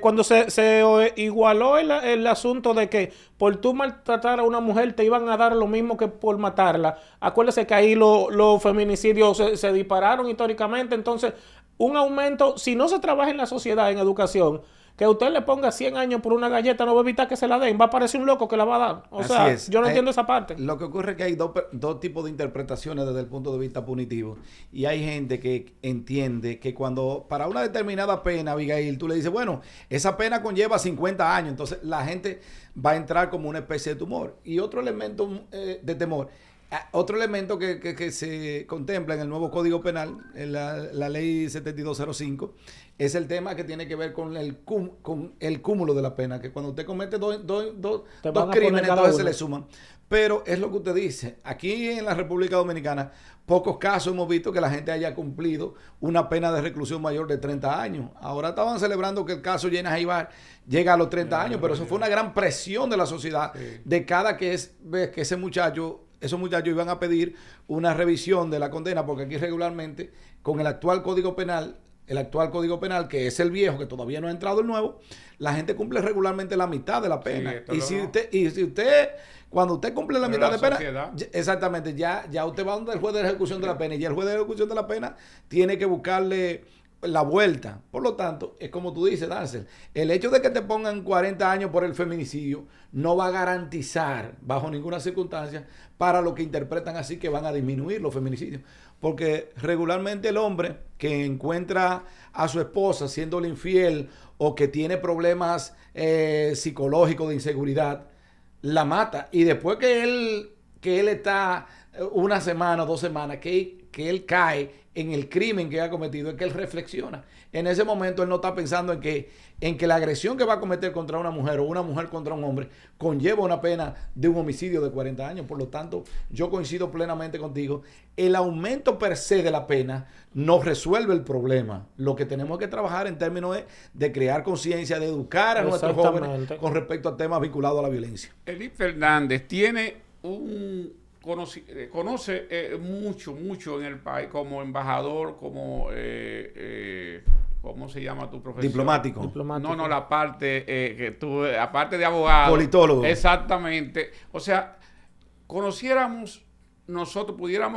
cuando se igualó el asunto de que por tú maltratar a una mujer te iban a dar lo mismo que por matarla, acuérdese que ahí los feminicidios se dispararon históricamente. Entonces, un aumento, si no se trabaja en la sociedad, en educación, que usted le ponga 100 años por una galleta no va a evitar que se la den, va a parecer un loco que la va a dar. O sea, yo no entiendo esa parte. Lo que ocurre es que hay dos tipos de interpretaciones desde el punto de vista punitivo. Y hay gente que entiende que cuando para una determinada pena, Abigail, tú le dices, bueno, esa pena conlleva 50 años, entonces la gente va a entrar como una especie de tumor. Y otro elemento de temor, otro elemento que se contempla en el nuevo Código Penal, en la ley 7205, es el tema que tiene que ver con el cúmulo de la pena, que cuando usted comete dos crímenes, entonces se le suman. Pero es lo que usted dice. Aquí en la República Dominicana, pocos casos hemos visto que la gente haya cumplido una pena de reclusión mayor de 30 años. Ahora estaban celebrando que el caso Llenas Jaibar llega a los 30 años, pero eso fue una gran presión de la sociedad, de cada que esos muchachos iban a pedir una revisión de la condena, porque aquí regularmente, con el actual Código Penal, que es el viejo, que todavía no ha entrado el nuevo, la gente cumple regularmente la mitad de la pena. Cuando usted cumple la mitad de pena, exactamente, ya usted va donde el juez de ejecución de la pena, y ya el juez de ejecución de la pena tiene que buscarle la vuelta. Por lo tanto, es como tú dices, Darcel, el hecho de que te pongan 40 años por el feminicidio no va a garantizar bajo ninguna circunstancia para lo que interpretan así que van a disminuir los feminicidios. Porque regularmente el hombre que encuentra a su esposa siéndole infiel o que tiene problemas psicológicos de inseguridad, la mata. Y después que él está una semana o 2 semanas, que él cae en el crimen que ha cometido, es que él reflexiona. En ese momento él no está pensando en que la agresión que va a cometer contra una mujer o una mujer contra un hombre conlleva una pena de un homicidio de 40 años. Por lo tanto, yo coincido plenamente contigo. El aumento per se de la pena no resuelve el problema. Lo que tenemos que trabajar en términos de crear conciencia, de educar a nuestros jóvenes con respecto a temas vinculados a la violencia. Elif Fernández tiene conoce mucho en el país como embajador, como ¿cómo se llama tu profesión? Diplomático. No, la parte que tú, aparte de abogado. Politólogo. Exactamente. O sea, pudiéramos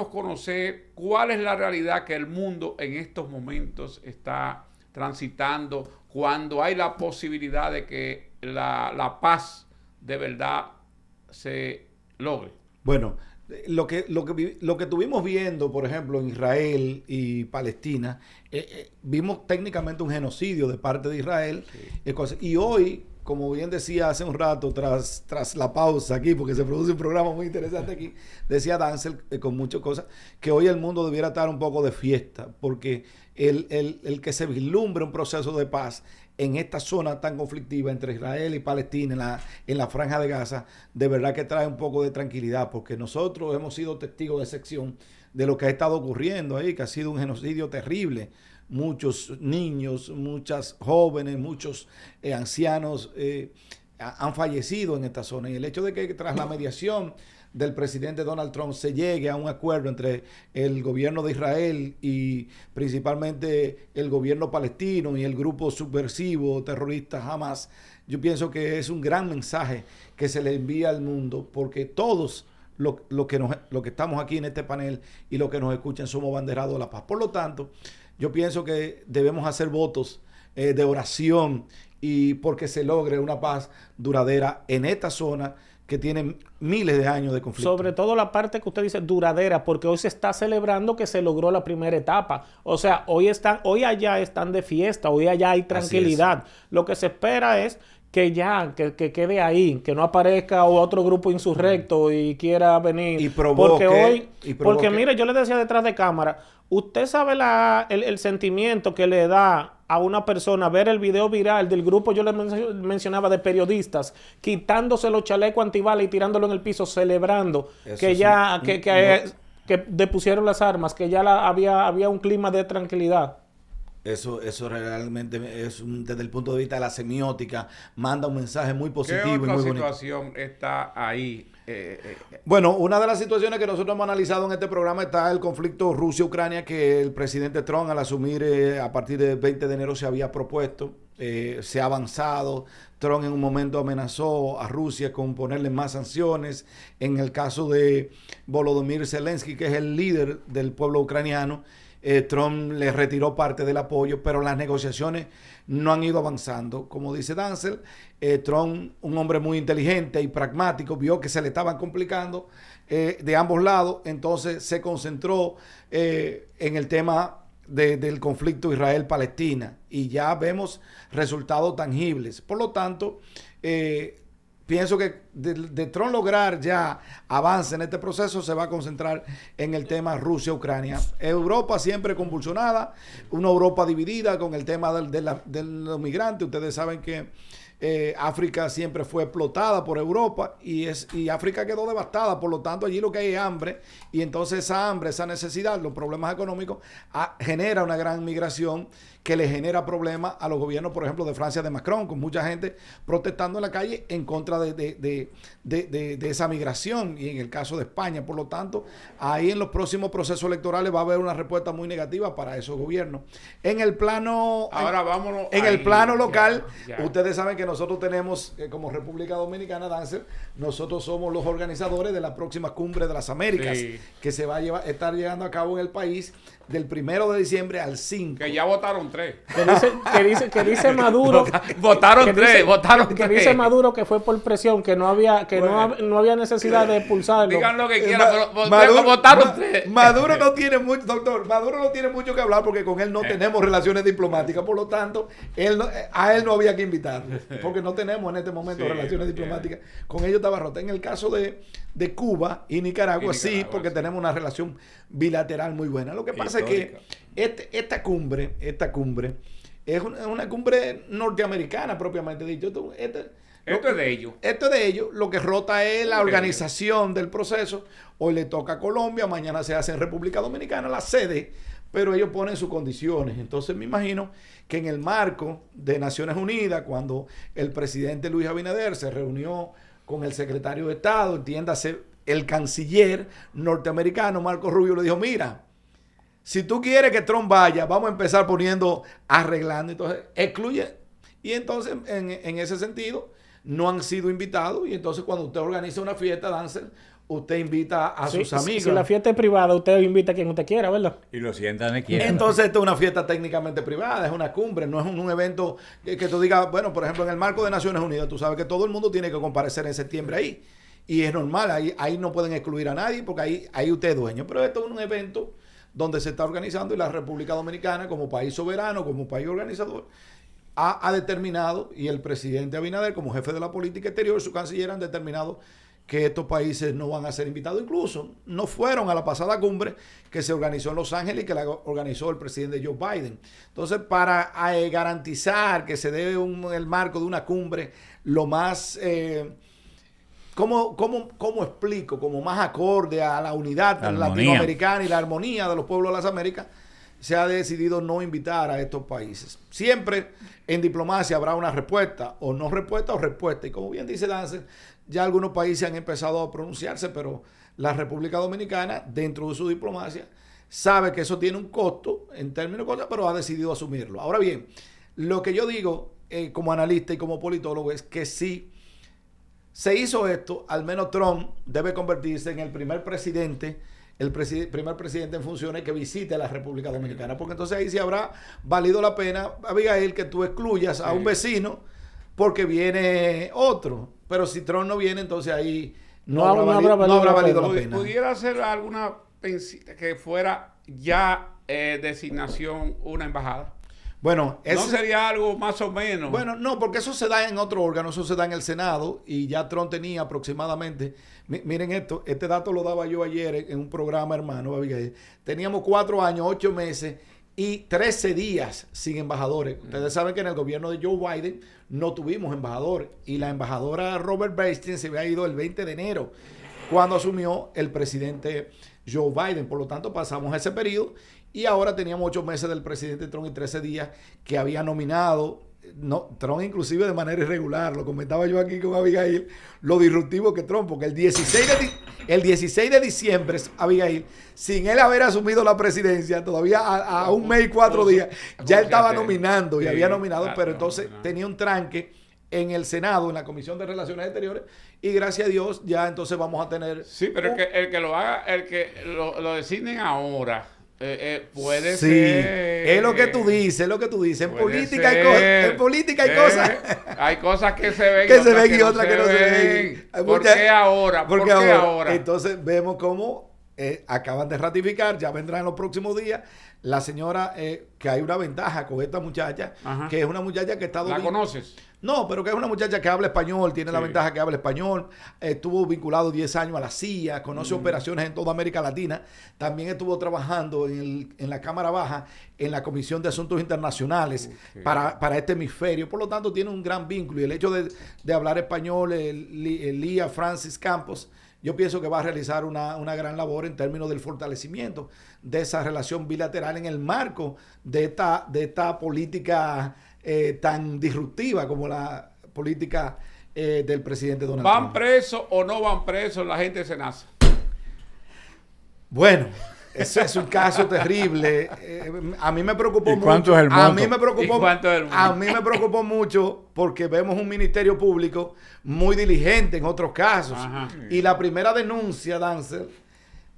conocer cuál es la realidad que el mundo en estos momentos está transitando cuando hay la posibilidad de que la paz de verdad se logre. Bueno, lo que estuvimos viendo, por ejemplo, en Israel y Palestina, vimos técnicamente un genocidio de parte de Israel. Sí. Y hoy, como bien decía hace un rato, tras la pausa aquí, porque se produce un programa muy interesante aquí, decía Darcel, con muchas cosas, que hoy el mundo debiera estar un poco de fiesta, porque el que se vislumbre un proceso de paz en esta zona tan conflictiva entre Israel y Palestina, en la Franja de Gaza, de verdad que trae un poco de tranquilidad, porque nosotros hemos sido testigos de excepción de lo que ha estado ocurriendo ahí, que ha sido un genocidio terrible. Muchos niños, muchas jóvenes, muchos ancianos han fallecido en esta zona. Y el hecho de que tras la mediación del presidente Donald Trump se llegue a un acuerdo entre el gobierno de Israel y principalmente el gobierno palestino y el grupo subversivo terrorista Hamas, yo pienso que es un gran mensaje que se le envía al mundo, porque todos lo que estamos aquí en este panel y los que nos escuchan somos banderados de la paz. Por lo tanto, yo pienso que debemos hacer votos de oración y porque se logre una paz duradera en esta zona que tiene miles de años de conflicto. Sobre todo la parte que usted dice duradera, porque hoy se está celebrando que se logró la primera etapa. O sea, hoy allá están de fiesta, hoy allá hay tranquilidad. Lo que se espera es que quede ahí, que no aparezca otro grupo insurrecto y quiera venir. Y provoque. Porque mire, yo le decía detrás de cámara, usted sabe el sentimiento que le da a una persona ver el video viral del grupo, yo le mencionaba, de periodistas, quitándose los chalecos antibalas y tirándolo en el piso, celebrando eso que ya, sí. que depusieron las armas, que ya había un clima de tranquilidad. Eso realmente desde el punto de vista de la semiótica, manda un mensaje muy positivo. ¿Qué otra y muy situación bonito está ahí? Bueno, una de las situaciones que nosotros hemos analizado en este programa está el conflicto Rusia-Ucrania, que el presidente Trump, al asumir a partir del 20 de enero, se había propuesto. Se ha avanzado. Trump en un momento amenazó a Rusia con ponerle más sanciones. En el caso de Volodymyr Zelensky, que es el líder del pueblo ucraniano, Trump le retiró parte del apoyo, pero las negociaciones no han ido avanzando. Como dice Dancel, Trump, un hombre muy inteligente y pragmático, vio que se le estaban complicando de ambos lados, entonces se concentró en el tema del conflicto Israel-Palestina y ya vemos resultados tangibles. Por lo tanto, pienso que de Trump lograr ya avance en este proceso, se va a concentrar en el tema Rusia-Ucrania. Europa siempre convulsionada, una Europa dividida con el tema de los migrantes. Ustedes saben que África siempre fue explotada por Europa y África quedó devastada. Por lo tanto, allí lo que hay es hambre, y entonces esa hambre, esa necesidad, los problemas económicos genera una gran migración que le genera problemas a los gobiernos, por ejemplo, de Francia, de Macron, con mucha gente protestando en la calle en contra de esa migración, y en el caso de España. Por lo tanto, ahí en los próximos procesos electorales va a haber una respuesta muy negativa para esos gobiernos. En el plano, vámonos en ahí, el plano local, ya. Ustedes saben que nosotros tenemos, como República Dominicana, Dancer, nosotros somos los organizadores de la próxima Cumbre de las Américas, sí, que se va a estar llevando a cabo en el país del 1 de diciembre al 5. Que ya votaron 3. Que dice Maduro. votaron 3. Que dice Maduro que fue por presión, que no había necesidad de expulsarlo. Digan lo que quieran, pero votaron 3. Maduro no tiene mucho, doctor. Maduro no tiene mucho que hablar porque con él no tenemos relaciones diplomáticas. Por lo tanto, a él no había que invitarlo, porque no tenemos en este momento relaciones diplomáticas. Con ellos estaba rota. En el caso de Cuba y Nicaragua, sí, porque tenemos una relación bilateral muy buena. Lo que pasa es que esta cumbre es una cumbre norteamericana propiamente dicho. Esto es de ellos. Esto es de ellos. Lo que rota es la organización del proceso. Hoy le toca a Colombia, mañana se hace en República Dominicana la sede, pero ellos ponen sus condiciones. Entonces me imagino que en el marco de Naciones Unidas, cuando el presidente Luis Abinader se reunió con el secretario de Estado, entiéndase, el canciller norteamericano Marco Rubio, le dijo: mira, si tú quieres que Trump vaya, vamos a empezar arreglando. Entonces, excluye. Y entonces, en ese sentido, no han sido invitados. Y entonces, cuando usted organiza una fiesta, Dancer, usted invita a sus amigos. Si la fiesta es privada, usted invita a quien usted quiera, ¿verdad? Y lo sientan de quiera. Entonces, esto es una fiesta técnicamente privada, es una cumbre, no es un evento que tú digas, bueno, por ejemplo, en el marco de Naciones Unidas, tú sabes que todo el mundo tiene que comparecer en septiembre ahí. Y es normal, ahí no pueden excluir a nadie porque ahí usted es dueño. Pero esto es un evento donde se está organizando, y la República Dominicana, como país soberano, como país organizador, ha determinado, y el presidente Abinader, como jefe de la política exterior, su canciller, han determinado que estos países no van a ser invitados. Incluso no fueron a la pasada cumbre que se organizó en Los Ángeles y que la organizó el presidente Joe Biden. Entonces, para garantizar que se dé el marco de una cumbre lo más... ¿Cómo explico? Como más acorde a la unidad latinoamericana y la armonía de los pueblos de las Américas, se ha decidido no invitar a estos países. Siempre en diplomacia habrá una respuesta, o no respuesta, o respuesta. Y como bien dice Dancer, ya algunos países han empezado a pronunciarse, pero la República Dominicana, dentro de su diplomacia, sabe que eso tiene un costo en términos de cosas, pero ha decidido asumirlo. Ahora bien, lo que yo digo como analista y como politólogo es que sí, se hizo esto, al menos Trump debe convertirse en el primer presidente en funciones que visite la República Dominicana, porque entonces ahí sí habrá valido la pena, Abigail, que tú excluyas a un vecino porque viene otro. Pero si Trump no viene, entonces ahí no habrá valido la pena. ¿Pudiera ser alguna que fuera ya designación una embajada? Bueno, ¿No sería algo más o menos? Bueno, no, porque eso se da en otro órgano, eso se da en el Senado y ya Trump tenía aproximadamente, miren esto, este dato lo daba yo ayer en un programa, hermano, Abigail. Teníamos 4 años, 8 meses y 13 días sin embajadores. Ustedes saben que en el gobierno de Joe Biden no tuvimos embajador y la embajadora Robert Bastin se había ido el 20 de enero cuando asumió el presidente Joe Biden. Por lo tanto, pasamos ese periodo y ahora teníamos 8 meses del presidente Trump y 13 días que había nominado, Trump inclusive de manera irregular. Lo comentaba yo aquí con Abigail, lo disruptivo que Trump, porque el 16 de diciembre, Abigail, sin él haber asumido la presidencia, todavía a un mes y 4 días, ya él estaba nominando y había nominado, pero entonces tenía un tranque en el Senado, en la Comisión de Relaciones Exteriores, y gracias a Dios ya entonces vamos a tener... Sí, pero el que lo haga, el que lo designen ahora... puede sí, ser. Es lo que tú dices, es lo que tú dices. En política hay cosas. En política hay cosas. Hay cosas que se ven, que se ven y otras que no se ven. ¿Por qué ahora? ¿Por qué ahora? Entonces vemos cómo acaban de ratificar, ya vendrá en los próximos días, la señora, que hay una ventaja con esta muchacha, que es una muchacha que está... ¿La conoces? No, pero que es una muchacha que habla español, tiene la ventaja que habla español, estuvo vinculado 10 años a la CIA, conoce operaciones en toda América Latina, también estuvo trabajando en la Cámara Baja, en la Comisión de Asuntos Internacionales para este hemisferio, por lo tanto tiene un gran vínculo y el hecho de hablar español, Lía Francis Campos, yo pienso que va a realizar una gran labor en términos del fortalecimiento de esa relación bilateral en el marco de esta política tan disruptiva como la política del presidente Donald Trump. ¿Van presos o no van presos la gente de Senasa? Bueno, ese es un caso terrible. A mí me preocupó mucho. ¿Cuánto es el monto? A mí me preocupó mucho porque vemos un ministerio público muy diligente en otros casos. Ajá. Y la primera denuncia, Dancer,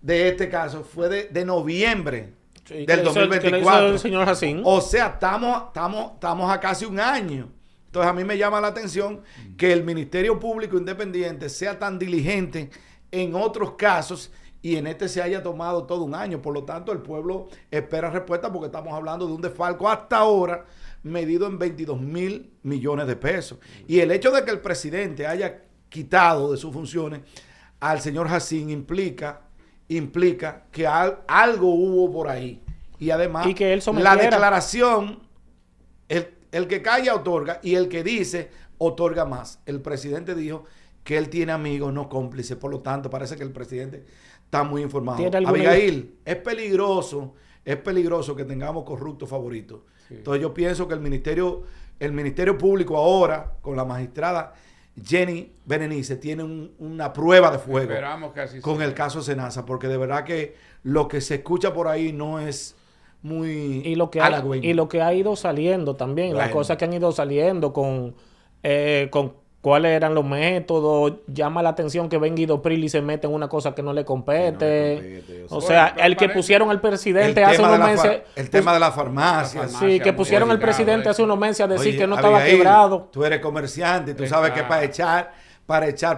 de este caso fue de noviembre del 2024. El señor Jacín. O sea, estamos a casi un año. Entonces a mí me llama la atención que el Ministerio Público Independiente sea tan diligente en otros casos y en este se haya tomado todo un año. Por lo tanto, el pueblo espera respuesta porque estamos hablando de un desfalco hasta ahora medido en 22,000 millones de pesos. Y el hecho de que el presidente haya quitado de sus funciones al señor Jacín implica que algo hubo por ahí. Y además, y que él la declaración, el que calla otorga y el que dice otorga más. El presidente dijo que él tiene amigos, no cómplices. Por lo tanto, parece que el presidente está muy informado. Abigail, es peligroso que tengamos corruptos favoritos. Sí. Entonces yo pienso que el Ministerio Público ahora, con la magistrada Jenny Berenice, tiene una prueba de fuego. Esperamos que así con sea. El caso Senasa, porque de verdad que lo que se escucha por ahí no es muy halagüeño. Y lo que ha ido saliendo también, las cosas que han ido saliendo con cuáles eran los métodos, llama la atención que venga Guido Prilli y se mete en una cosa que no le compete. O sea, el que pusieron al presidente hace unos meses... El tema de la farmacia. Sí, que pusieron al presidente hace unos meses a decir que no estaba quebrado. Tú eres comerciante, tú sabes que para echar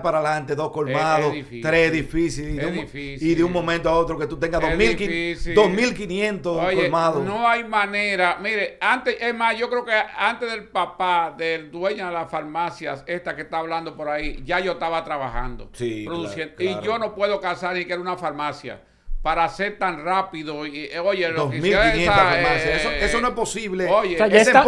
para adelante 2 colmados, 3 edificios, y de un momento a otro que tú tengas 2.500 colmados. No hay manera. Mire, yo creo que antes del papá, del dueño de las farmacias, esta que está hablando por ahí, ya yo estaba trabajando, produciendo. Claro. Y yo no puedo casar ni que era una farmacia para hacer tan rápido. Y, oye, 2.500 farmacias. Eso no es posible. Oye, o sea, está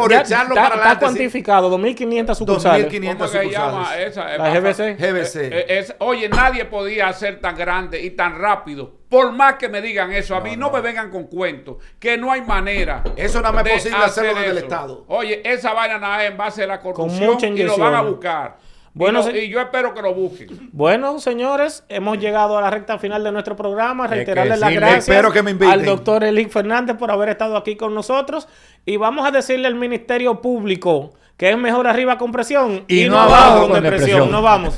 cuantificado, 2.500 sucursales. 2.500 sucursales. La GBC. Oye, nadie podía hacer tan grande y tan rápido. Por más que me digan eso, a mí no me vengan con cuentos, que no hay manera. Eso no es posible hacerlo desde el Estado. Oye, esa vaina nada es en base a la corrupción y lo van a buscar. Bueno, y yo espero que lo busquen. Bueno, señores, hemos llegado a la recta final de nuestro programa. Reiterarles las gracias espero que me inviten. Al doctor Elic Fernández por haber estado aquí con nosotros. Y vamos a decirle al Ministerio Público que es mejor arriba con presión y no abajo con depresión. Nos vamos.